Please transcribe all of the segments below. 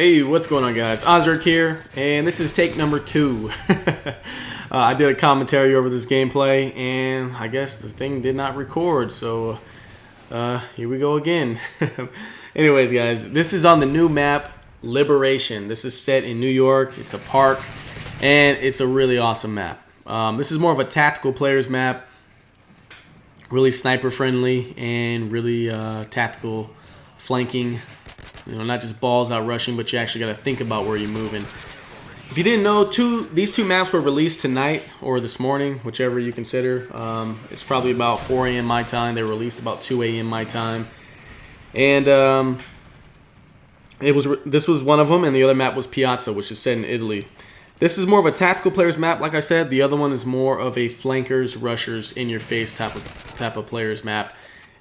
Hey, what's going on, guys? Ozark here, and this is take number 2. I did a commentary over this gameplay, and I guess the thing did not record, so here we go again. Anyways, guys, this is on the new map, Liberation. This is set in New York. It's a park, and it's a really awesome map. This is more of a tactical player's map, really sniper-friendly, and really tactical flanking. You know, not just balls out rushing, but you actually got to think about where you're moving. If you didn't know, these two maps were released tonight or this morning, whichever you consider. It's probably about 4 a.m. my time. They were released about 2 a.m. my time. And this was one of them, and the other map was Piazza, which is set in Italy. This is more of a tactical player's map, like I said. The other one is more of a flankers, rushers, in-your-face type of player's map.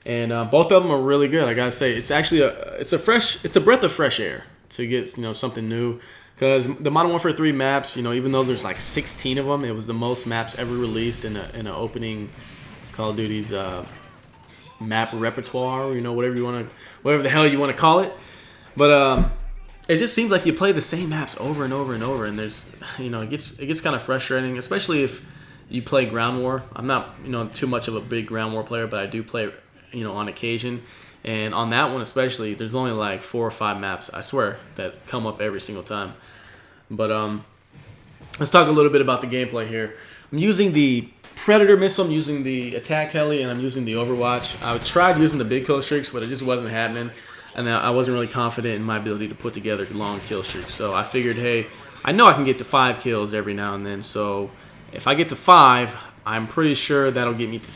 And both of them are really good. I gotta say, it's actually it's a breath of fresh air to get something new. Because the Modern Warfare 3 maps, even though there's like 16 of them, it was the most maps ever released in an opening Call of Duty's map repertoire. Whatever the hell you want to call it. But it just seems like you play the same maps over and over and over, and there's it gets kind of frustrating, especially if you play ground war. I'm not too much of a big ground war player, but I do play on occasion, and on that one especially, there's only like 4 or 5 maps, I swear, that come up every single time. But let's talk a little bit about the gameplay here. I'm using the Predator missile, I'm using the attack heli, and I'm using the Overwatch. I tried using the big kill streaks, but it just wasn't happening, and I wasn't really confident in my ability to put together long kill streaks. So I figured, hey, I know I can get to 5 kills every now and then, so if I get to 5, I'm pretty sure that'll get me to,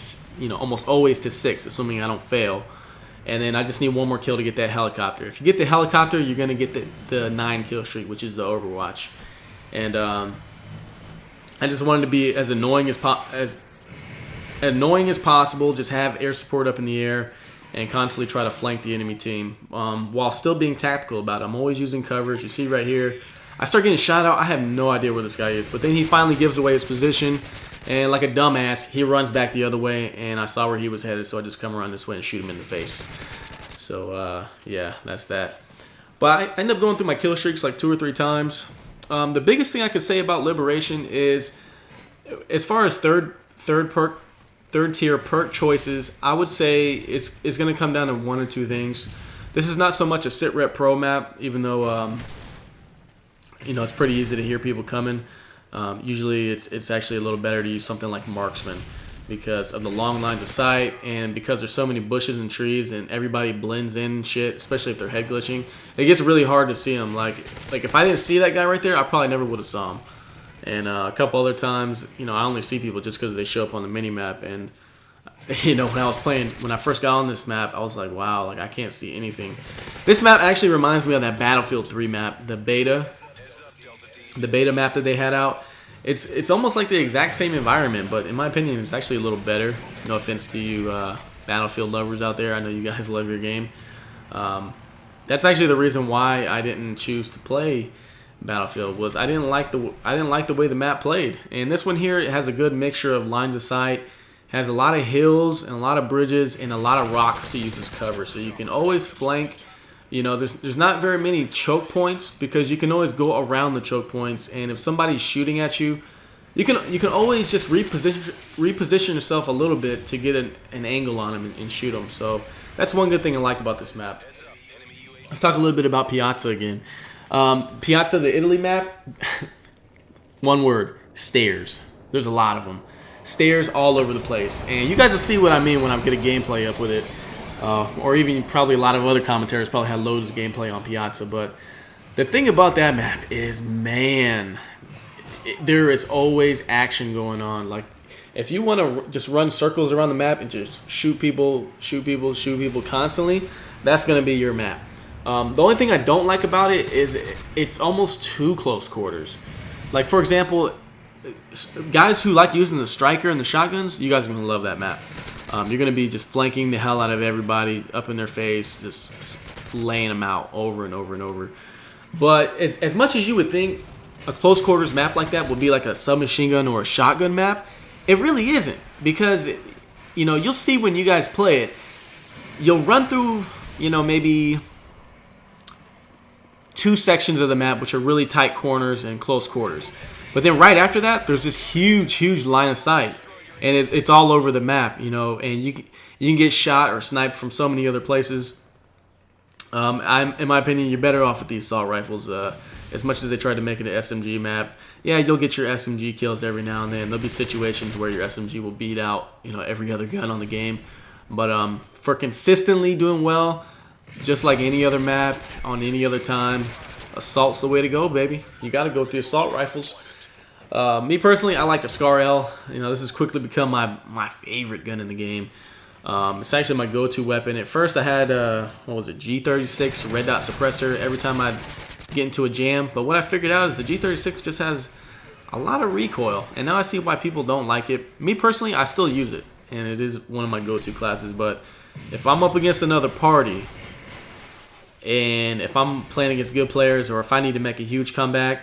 almost always to 6, assuming I don't fail. And then I just need one more kill to get that helicopter. If you get the helicopter, you're going to get the 9 kill streak, which is the Overwatch. And I just wanted to be as annoying as possible, just have air support up in the air and constantly try to flank the enemy team while still being tactical about it. I'm always using coverage. You see right here, I start getting shot out. I have no idea where this guy is, but then he finally gives away his position. And like a dumbass, he runs back the other way, and I saw where he was headed, so I just come around this way and shoot him in the face. So, yeah, that's that. But I ended up going through my kill streaks like 2 or 3 times. The biggest thing I could say about Liberation is, as far as third tier perk choices, I would say it's going to come down to 1 or 2 things. This is not so much a sit rep pro map, even though it's pretty easy to hear people coming. Usually it's actually a little better to use something like Marksman because of the long lines of sight, and because there's so many bushes and trees and everybody blends in and shit, especially if they're head glitching. It gets really hard to see them. Like if I didn't see that guy right there, I probably never would have saw him. And a couple other times, I only see people just because they show up on the mini map. And when I first got on this map, I was like, wow, I can't see anything. This map actually reminds me of that Battlefield 3 map, the beta map that they had out. It's almost like the exact same environment, but in my opinion, it's actually a little better. No offense to you Battlefield lovers out there. I know you guys love your game. That's actually the reason why I didn't choose to play Battlefield, was I didn't like the way the map played. And this one here, it has a good mixture of lines of sight, has a lot of hills and a lot of bridges and a lot of rocks to use as cover, so you can always flank. There's not very many choke points because you can always go around the choke points, and if somebody's shooting at you, you can always just reposition yourself a little bit to get an angle on them and shoot them. So that's one good thing I like about this map. Let's talk a little bit about Piazza again. Piazza, the Italy map, one word: stairs. There's a lot of them. Stairs all over the place, and you guys will see what I mean when I get a gameplay up with it. Or even probably a lot of other commentators probably had loads of gameplay on Piazza. But the thing about that map is, man, there is always action going on. Like, if you want to just run circles around the map and just shoot people constantly, that's going to be your map. The only thing I don't like about it is it's almost too close quarters. Like, for example, guys who like using the striker and the shotguns, you guys are going to love that map. You're going to be just flanking the hell out of everybody up in their face, just laying them out over and over and over. But as much as you would think a close quarters map like that would be like a submachine gun or a shotgun map, it really isn't. Because, you'll see when you guys play it, you'll run through, maybe two sections of the map, which are really tight corners and close quarters. But then right after that, there's this huge line of sight, and it's all over the map, you know. And you can get shot or sniped from so many other places. In my opinion, you're better off with the assault rifles. As much as they tried to make it an SMG map, yeah, you'll get your SMG kills every now and then. There'll be situations where your SMG will beat out, you know, every other gun on the game. But for consistently doing well, just like any other map on any other time, assault's the way to go, baby. You got to go with the assault rifles. Me personally, I like the Scar L. You know, this has quickly become my favorite gun in the game. It's actually my go-to weapon. At first, I had what was it, G36 red dot suppressor every time I'd get into a jam. But what I figured out is the G36 just has a lot of recoil, and now I see why people don't like it. Me personally, I still use it, and it is one of my go-to classes. But if I'm up against another party, and if I'm playing against good players, or if I need to make a huge comeback,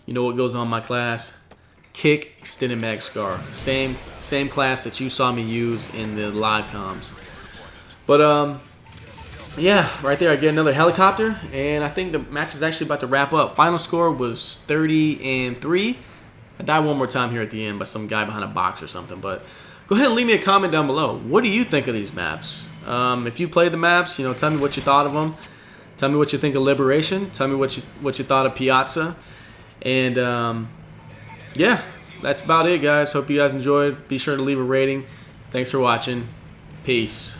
you know what goes on my class? Kick extended mag Scar. Same class that you saw me use in the live comms. But yeah, right there I get another helicopter, and I think the match is actually about to wrap up. Final score was 30-3. I died one more time here at the end by some guy behind a box or something. But go ahead and leave me a comment down below. What do you think of these maps? If you played the maps, you know, tell me what you thought of them. Tell me what you think of Liberation. Tell me what you thought of Piazza. And yeah, that's about it, guys. Hope you guys enjoyed. Be sure to leave a rating. Thanks for watching. Peace.